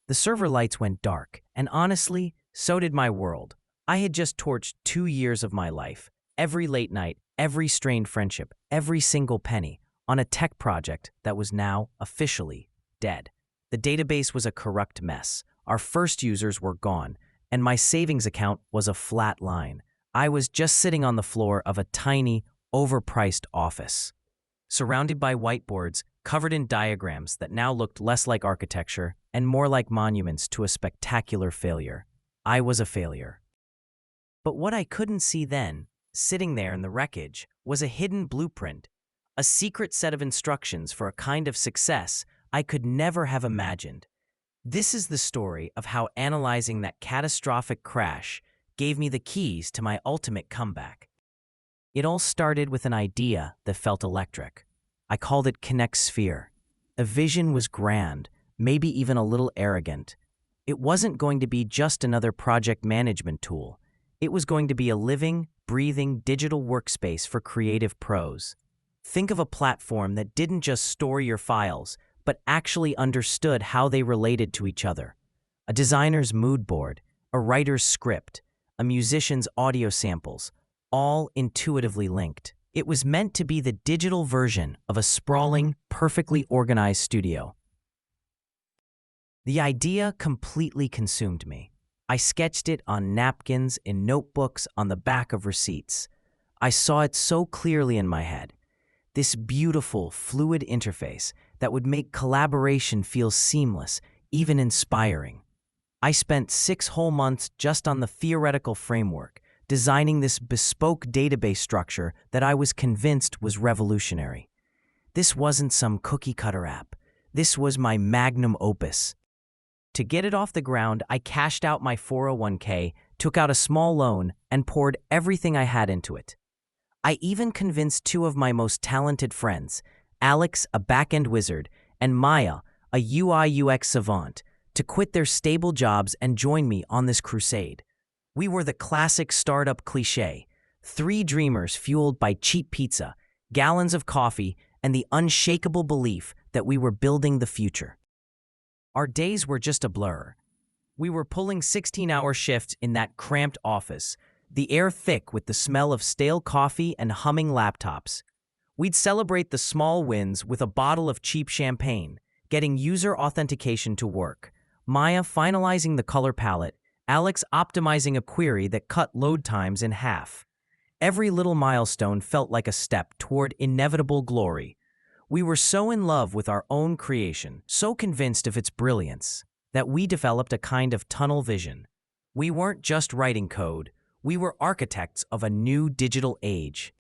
The server lights went dark, and honestly, so did my world. I had just torched 2 years of my life, every late night, every strained friendship, every single penny, on a tech project that was now officially dead. The database was a corrupt mess. Our first users were gone, and my savings account was a flat line. I was just sitting on the floor of a tiny, overpriced office, surrounded by whiteboards covered in diagrams that now looked less like architecture and more like monuments to a spectacular failure. I was a failure. But what I couldn't see then, sitting there in the wreckage, was a hidden blueprint, a secret set of instructions for a kind of success I could never have imagined. This is the story of how analyzing that catastrophic crash gave me the keys to my ultimate comeback. It all started with an idea that felt electric. I called it Connect Sphere. The vision was grand, maybe even a little arrogant. It wasn't going to be just another project management tool. It was going to be a living, breathing digital workspace for creative pros. Think of a platform that didn't just store your files, but actually understood how they related to each other. A designer's mood board, a writer's script, a musician's audio samples, all intuitively linked. It was meant to be the digital version of a sprawling, perfectly organized studio. The idea completely consumed me. I sketched it on napkins, in notebooks, on the back of receipts. I saw it so clearly in my head. This beautiful, fluid interface that would make collaboration feel seamless, even inspiring. I spent 6 whole months just on the theoretical framework, designing this bespoke database structure that I was convinced was revolutionary. This wasn't some cookie-cutter app. This was my magnum opus. To get it off the ground, I cashed out my 401k, took out a small loan, and poured everything I had into it. I even convinced 2 of my most talented friends, Alex, a back-end wizard, and Maya, a UI/UX savant, to quit their stable jobs and join me on this crusade. We were the classic startup cliché, 3 dreamers fueled by cheap pizza, gallons of coffee, and the unshakable belief that we were building the future. Our days were just a blur. We were pulling 16-hour shifts in that cramped office, the air thick with the smell of stale coffee and humming laptops. We'd celebrate the small wins with a bottle of cheap champagne, getting user authentication to work, Maya finalizing the color palette, Alex optimizing a query that cut load times in half. Every little milestone felt like a step toward inevitable glory. We were so in love with our own creation, so convinced of its brilliance, that we developed a kind of tunnel vision. We weren't just writing code, we were architects of a new digital age.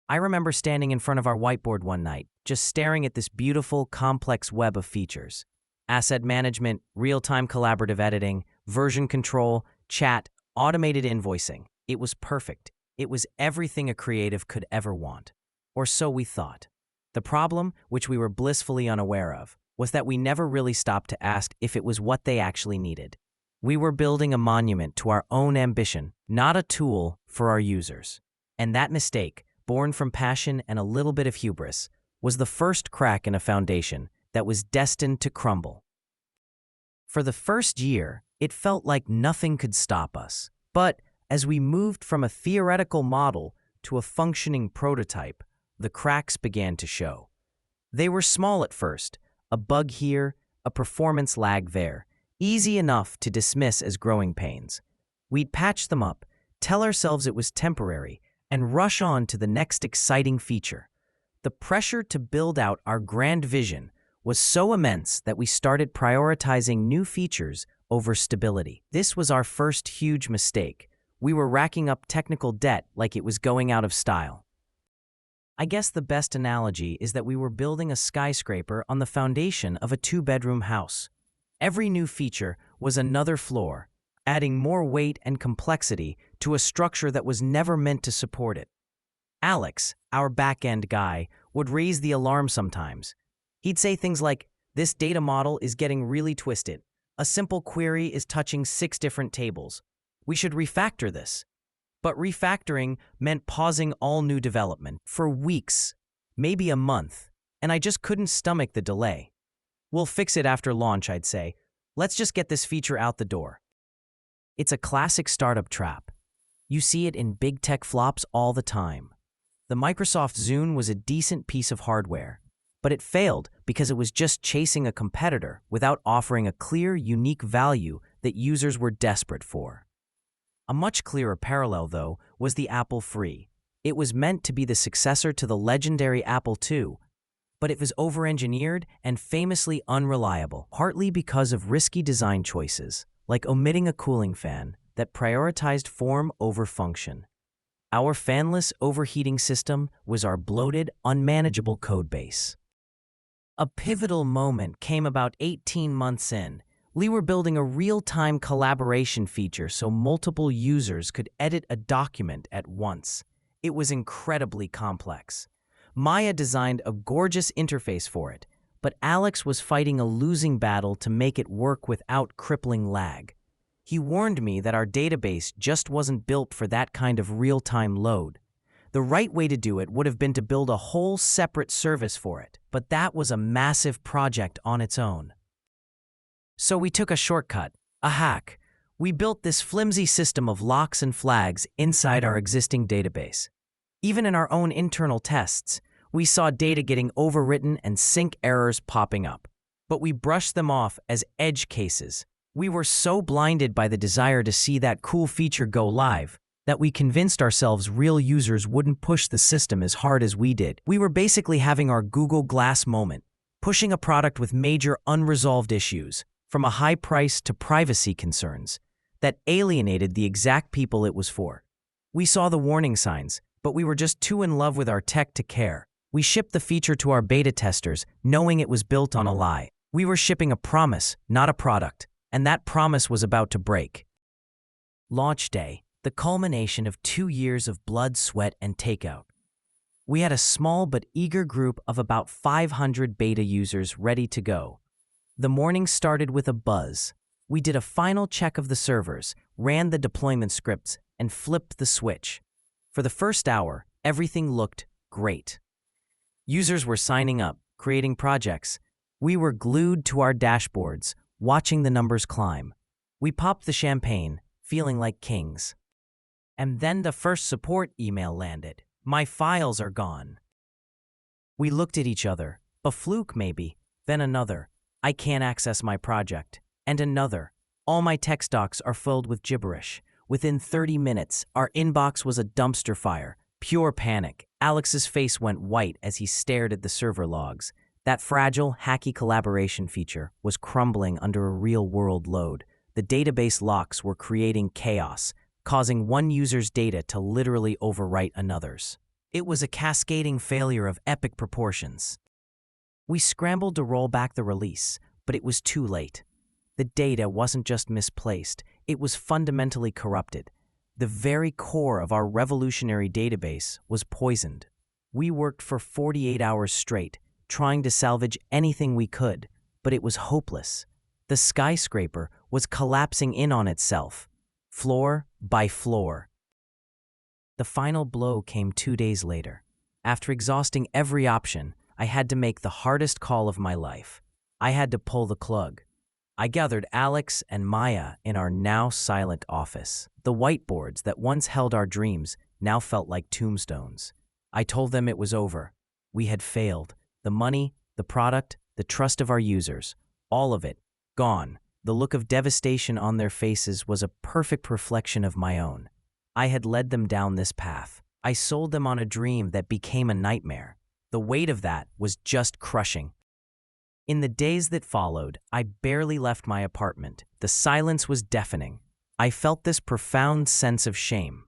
I remember standing in front of our whiteboard one night, just staring at this beautiful, complex web of features. Asset management, real-time collaborative editing, version control, chat, automated invoicing. It was perfect. It was everything a creative could ever want. Or so we thought. The problem, which we were blissfully unaware of, was that we never really stopped to ask if it was what they actually needed. We were building a monument to our own ambition, not a tool for our users. And that mistake, born from passion and a little bit of hubris, was the first crack in a foundation that was destined to crumble. For the first year, it felt like nothing could stop us. But as we moved from a theoretical model to a functioning prototype, the cracks began to show. They were small at first, a bug here, a performance lag there, easy enough to dismiss as growing pains. We'd patch them up, tell ourselves it was temporary, and rush on to the next exciting feature. The pressure to build out our grand vision was so immense that we started prioritizing new features over stability. This was our first huge mistake. We were racking up technical debt like it was going out of style. I guess the best analogy is that we were building a skyscraper on the foundation of a 2-bedroom house. Every new feature was another floor, adding more weight and complexity to a structure that was never meant to support it. Alex, our back-end guy, would raise the alarm sometimes. He'd say things like, "This data model is getting really twisted. A simple query is touching 6 different tables. We should refactor this." But refactoring meant pausing all new development for weeks, maybe a month, and I just couldn't stomach the delay. "We'll fix it after launch," I'd say. Let's just get this feature out the door. It's a classic startup trap. You see it in big tech flops all the time. The Microsoft Zune was a decent piece of hardware, but it failed because it was just chasing a competitor without offering a clear, unique value that users were desperate for. A much clearer parallel, though, was the Apple III. It was meant to be the successor to the legendary Apple II, but it was overengineered and famously unreliable, partly because of risky design choices, like omitting a cooling fan that prioritized form over function. Our fanless overheating system was our bloated, unmanageable codebase. A pivotal moment came about 18 months in. We were building a real-time collaboration feature so multiple users could edit a document at once. It was incredibly complex. Maya designed a gorgeous interface for it, but Alex was fighting a losing battle to make it work without crippling lag. He warned me that our database just wasn't built for that kind of real-time load. The right way to do it would have been to build a whole separate service for it, but that was a massive project on its own. So we took a shortcut, a hack. We built this flimsy system of locks and flags inside our existing database. Even in our own internal tests, we saw data getting overwritten and sync errors popping up. But we brushed them off as edge cases. We were so blinded by the desire to see that cool feature go live that we convinced ourselves real users wouldn't push the system as hard as we did. We were basically having our Google Glass moment, pushing a product with major unresolved issues, from a high price to privacy concerns, that alienated the exact people it was for. We saw the warning signs, but we were just too in love with our tech to care. We shipped the feature to our beta testers, knowing it was built on a lie. We were shipping a promise, not a product, and that promise was about to break. Launch day, the culmination of 2 years of blood, sweat, and takeout. We had a small but eager group of about 500 beta users ready to go. The morning started with a buzz. We did a final check of the servers, ran the deployment scripts, and flipped the switch. For the first hour, everything looked great. Users were signing up, creating projects. We were glued to our dashboards, watching the numbers climb. We popped the champagne, feeling like kings. And then the first support email landed. My files are gone. We looked at each other. A fluke, maybe. Then another. I can't access my project. And another. All my text docs are filled with gibberish. Within 30 minutes, our inbox was a dumpster fire. Pure panic. Alex's face went white as he stared at the server logs. That fragile, hacky collaboration feature was crumbling under a real-world load. The database locks were creating chaos, causing one user's data to literally overwrite another's. It was a cascading failure of epic proportions. We scrambled to roll back the release, but it was too late. The data wasn't just misplaced, it was fundamentally corrupted. The very core of our revolutionary database was poisoned. We worked for 48 hours straight, trying to salvage anything we could, but it was hopeless. The skyscraper was collapsing in on itself, floor by floor. The final blow came 2 days later. After exhausting every option, I had to make the hardest call of my life. I had to pull the plug. I gathered Alex and Maya in our now silent office. The whiteboards that once held our dreams now felt like tombstones. I told them it was over. We had failed. The money, the product, the trust of our users, all of it, gone. The look of devastation on their faces was a perfect reflection of my own. I had led them down this path. I sold them on a dream that became a nightmare. The weight of that was just crushing. In the days that followed, I barely left my apartment. The silence was deafening. I felt this profound sense of shame.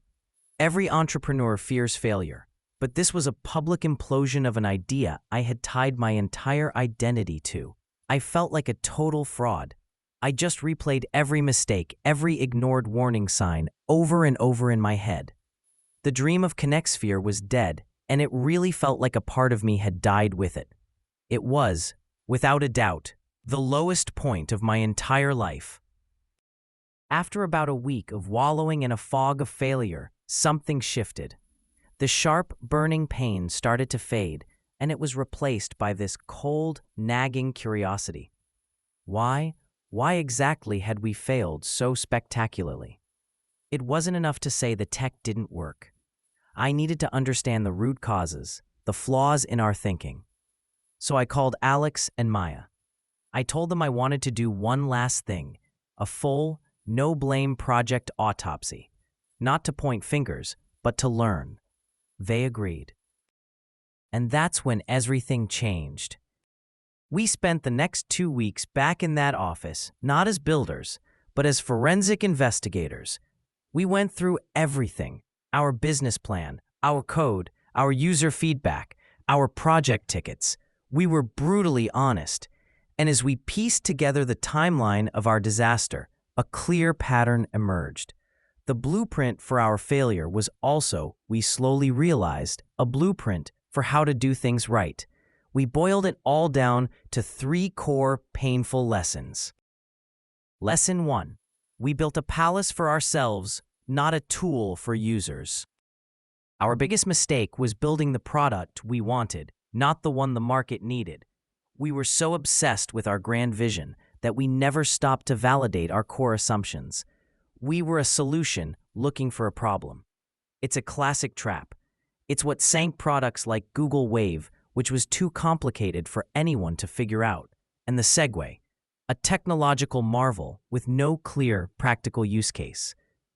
Every entrepreneur fears failure, but this was a public implosion of an idea I had tied my entire identity to. I felt like a total fraud. I just replayed every mistake, every ignored warning sign, over and over in my head. The dream of ConnectSphere was dead, and it really felt like a part of me had died with it. It was, without a doubt, the lowest point of my entire life. After about a week of wallowing in a fog of failure, something shifted. The sharp, burning pain started to fade, and it was replaced by this cold, nagging curiosity. Why Why exactly had we failed so spectacularly? It wasn't enough to say the tech didn't work. I needed to understand the root causes, the flaws in our thinking. So I called Alex and Maya. I told them I wanted to do one last thing, a full, no-blame project autopsy. Not to point fingers, but to learn. They agreed. And that's when everything changed. We spent the next 2 weeks back in that office, not as builders, but as forensic investigators. We went through everything: our business plan, our code, our user feedback, our project tickets. We were brutally honest. And as we pieced together the timeline of our disaster, a clear pattern emerged. The blueprint for our failure was also, we slowly realized, a blueprint for how to do things right. We boiled it all down to 3 core, painful lessons. Lesson 1. We built a palace for ourselves, not a tool for users. Our biggest mistake was building the product we wanted, not the one the market needed. We were so obsessed with our grand vision that we never stopped to validate our core assumptions. We were a solution looking for a problem. It's a classic trap. It's what sank products like Google Wave, which was too complicated for anyone to figure out, and the Segway, a technological marvel with no clear, practical use case.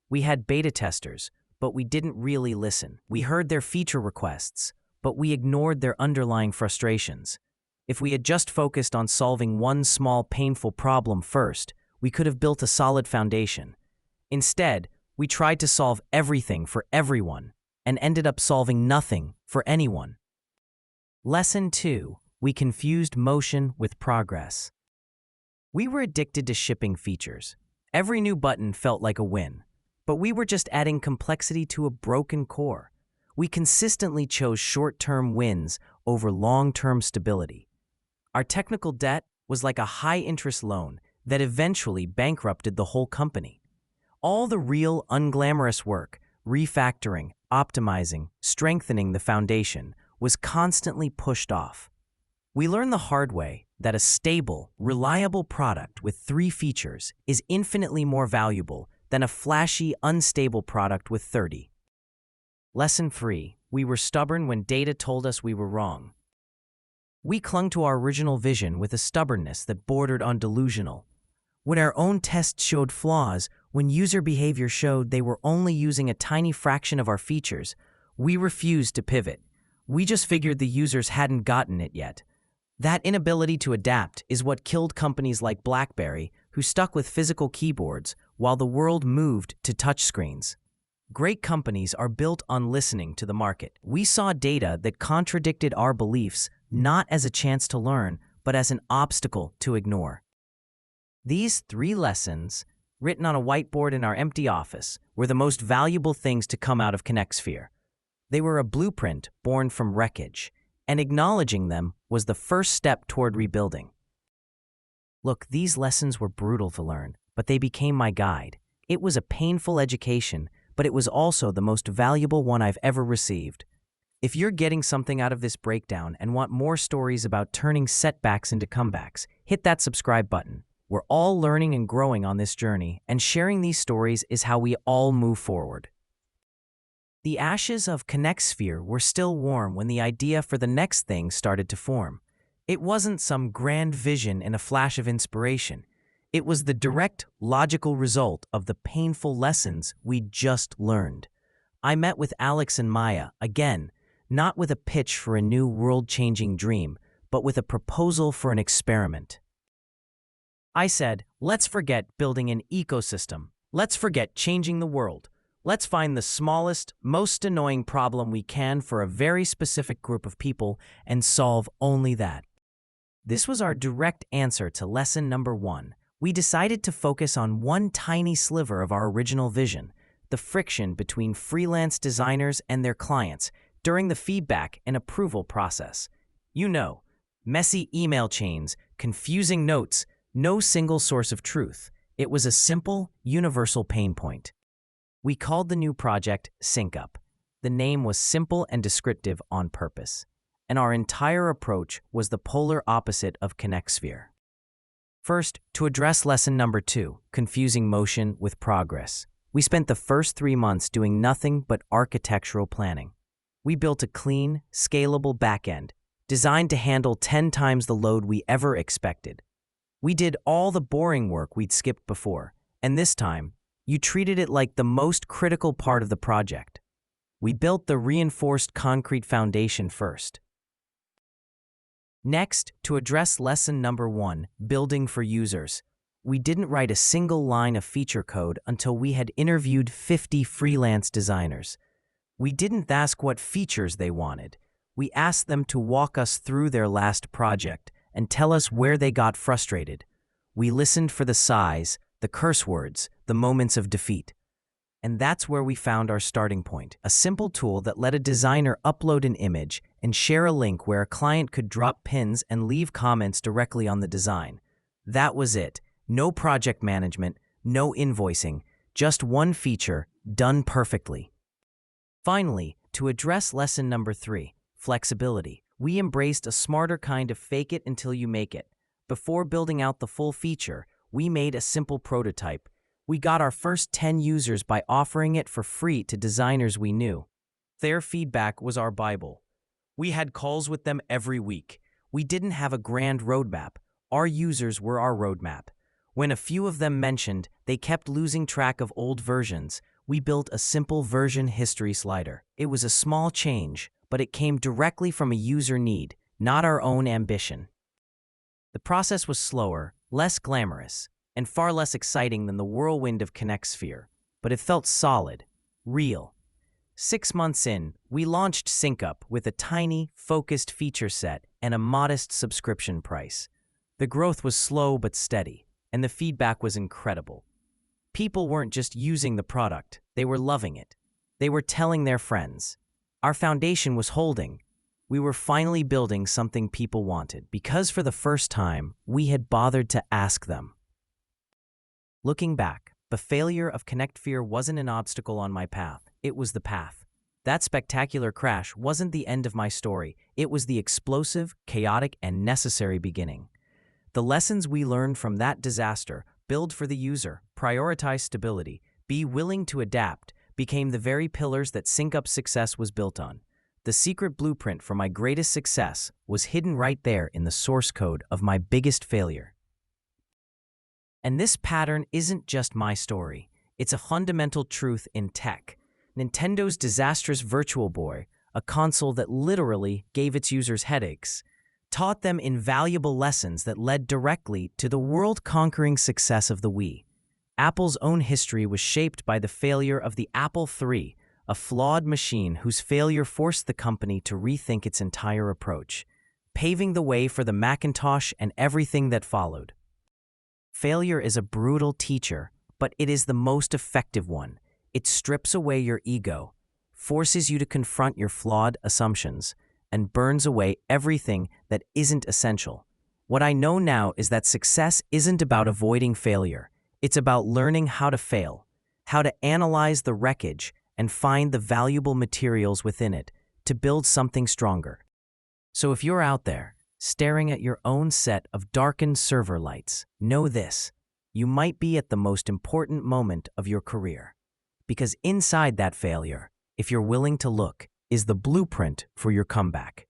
We had beta testers, but we didn't really listen. We heard their feature requests, but we ignored their underlying frustrations. If we had just focused on solving one small, painful problem first, we could have built a solid foundation. Instead, we tried to solve everything for everyone and ended up solving nothing for anyone. Lesson 2. We confused motion with progress. We were addicted to shipping features. Every new button felt like a win, but we were just adding complexity to a broken core. We consistently chose short-term wins over long-term stability. Our technical debt was like a high-interest loan that eventually bankrupted the whole company. All the real, unglamorous work, refactoring, optimizing, strengthening the foundation, was constantly pushed off. We learned the hard way that a stable, reliable product with 3 features is infinitely more valuable than a flashy, unstable product with 30. Lesson 3. We were stubborn when data told us we were wrong. We clung to our original vision with a stubbornness that bordered on delusional. When our own tests showed flaws, when user behavior showed they were only using a tiny fraction of our features, we refused to pivot. We just figured the users hadn't gotten it yet. That inability to adapt is what killed companies like BlackBerry, who stuck with physical keyboards while the world moved to touchscreens. Great companies are built on listening to the market. We saw data that contradicted our beliefs not as a chance to learn, but as an obstacle to ignore. These 3 lessons, written on a whiteboard in our empty office, were the most valuable things to come out of ConnectSphere. They were a blueprint born from wreckage, and acknowledging them was the first step toward rebuilding. Look, these lessons were brutal to learn, but they became my guide. It was a painful education, but it was also the most valuable one I've ever received. If you're getting something out of this breakdown and want more stories about turning setbacks into comebacks, hit that subscribe button. We're all learning and growing on this journey, and sharing these stories is how we all move forward. The ashes of ConnectSphere were still warm when the idea for the next thing started to form. It wasn't some grand vision in a flash of inspiration. It was the direct, logical result of the painful lessons we'd just learned. I met with Alex and Maya, again, not with a pitch for a new world-changing dream, but with a proposal for an experiment. I said, let's forget building an ecosystem. Let's forget changing the world. Let's find the smallest, most annoying problem we can for a very specific group of people and solve only that. This was our direct answer to lesson number 1. We decided to focus on one tiny sliver of our original vision, the friction between freelance designers and their clients during the feedback and approval process. You know, messy email chains, confusing notes, no single source of truth. It was a simple, universal pain point. We called the new project SyncUp. The name was simple and descriptive on purpose, and our entire approach was the polar opposite of ConnectSphere. First, to address lesson number 2, confusing motion with progress. We spent the first 3 months doing nothing but architectural planning. We built a clean, scalable backend, designed to handle 10 times the load we ever expected. We did all the boring work we'd skipped before, and this time, you treated it like the most critical part of the project. We built the reinforced concrete foundation first. Next, to address lesson number 1, building for users. We didn't write a single line of feature code until we had interviewed 50 freelance designers. We didn't ask what features they wanted. We asked them to walk us through their last project and tell us where they got frustrated. We listened for the sighs, the curse words, the moments of defeat. And that's where we found our starting point, a simple tool that let a designer upload an image and share a link where a client could drop pins and leave comments directly on the design. That was it. No project management, no invoicing, just one feature, done perfectly. Finally, to address lesson number 3, flexibility. We embraced a smarter kind of fake it until you make it. Before building out the full feature, we made a simple prototype. We got our first 10 users by offering it for free to designers we knew. Their feedback was our Bible. We had calls with them every week. We didn't have a grand roadmap. Our users were our roadmap. When a few of them mentioned they kept losing track of old versions, we built a simple version history slider. It was a small change, but it came directly from a user need, not our own ambition. The process was slower, less glamorous, and far less exciting than the whirlwind of ConnectSphere, but it felt solid, real. 6 months in, we launched SyncUp with a tiny, focused feature set and a modest subscription price. The growth was slow but steady, and the feedback was incredible. People weren't just using the product, they were loving it. They were telling their friends. Our foundation was holding. We were finally building something people wanted, because for the first time, we had bothered to ask them. Looking back, the failure of ConnectSphere wasn't an obstacle on my path, it was the path. That spectacular crash wasn't the end of my story, it was the explosive, chaotic, and necessary beginning. The lessons we learned from that disaster, build for the user, prioritize stability, be willing to adapt, became the very pillars that SyncUp's success was built on. The secret blueprint for my greatest success was hidden right there in the source code of my biggest failure. And this pattern isn't just my story. It's a fundamental truth in tech. Nintendo's disastrous Virtual Boy, a console that literally gave its users headaches, taught them invaluable lessons that led directly to the world-conquering success of the Wii. Apple's own history was shaped by the failure of the Apple III, a flawed machine whose failure forced the company to rethink its entire approach, paving the way for the Macintosh and everything that followed. Failure is a brutal teacher, but it is the most effective one. It strips away your ego, forces you to confront your flawed assumptions, and burns away everything that isn't essential. What I know now is that success isn't about avoiding failure. It's about learning how to fail, how to analyze the wreckage and find the valuable materials within it to build something stronger. So if you're out there, staring at your own set of darkened server lights, know this: you might be at the most important moment of your career. Because inside that failure, if you're willing to look, is the blueprint for your comeback.